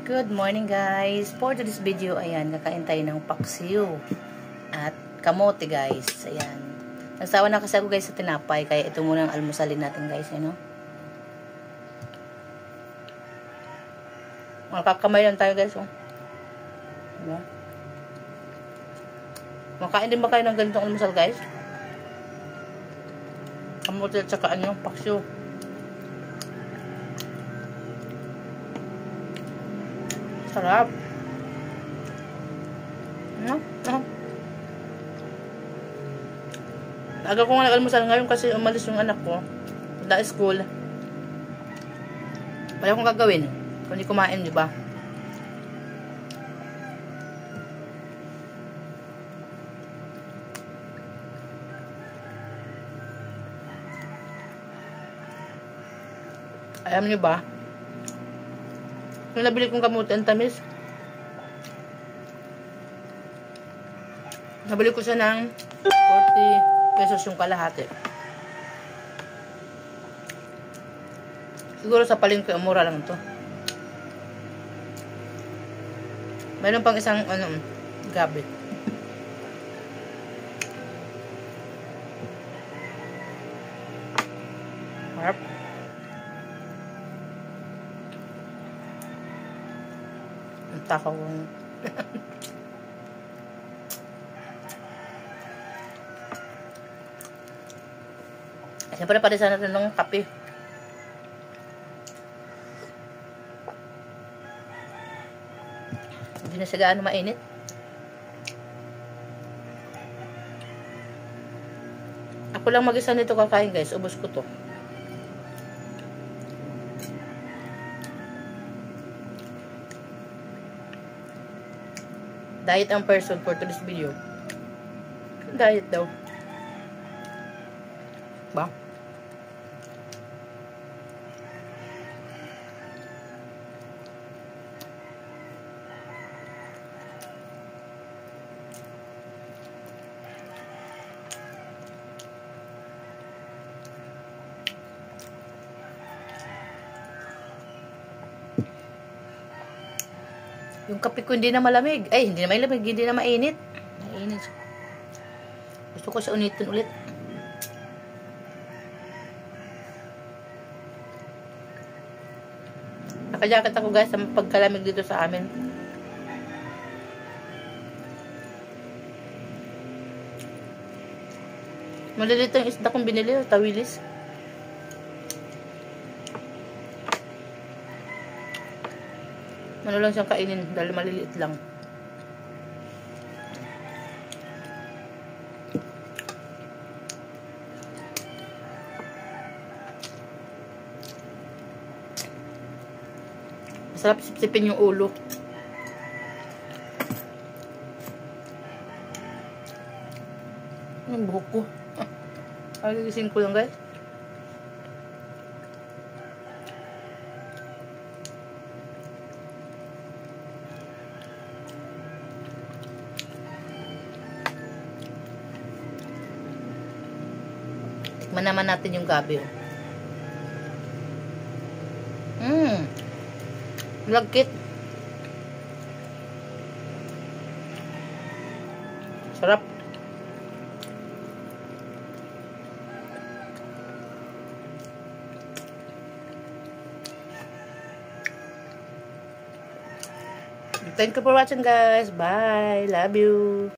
Good morning guys. For today's video, ayan, kakain tayo ng paksiw at kamote guys. Ayan. Nagsawa na kasi ako guys sa tinapay, kaya ito muna ang almusalin natin guys, you know. Makakamay lang tayo guys, oh. Diba? Makain din ba kayo ng ganitong almusal guys? Kamote at saka ano, paksiw. Sarap. Aga ko nga nag-almusal ngayon kasi umalis yung anak ko. Sa school. Wala akong gagawin. Kung hindi kumain, di ba? Alam niyo ba? Yung nabili kong kamote, ang tamis. Nabili ko siya ng 40 pesos yung kalahati. Siguro sa palengke, mura lang to. Mayroon pang isang, gabi. Harap. Takaw. Siyempre pati sana natin ng kape. Hindi na siya gaano mainit. Ako lang mag-isa nito kakain guys. Ubos ko to. Diet ang person for today's video. Diet daw. Ba? Yung kape ko hindi na malamig. Ay, hindi na malamig. Hindi na mainit. Mainit. Gusto ko siya unitin ulit. Nakajacket ako guys sa pagkalamig dito sa amin. Maliliit ang isda kong binili. Tawilis. Ano lang siyang kainin dahil maliliit lang. Masarap sipsipin yung ulo. Ang buhok ko. Alisin ko lang guys. Tikman naman natin yung gabi. Lagkit. Sarap. Thank you for watching guys. Bye. Love you.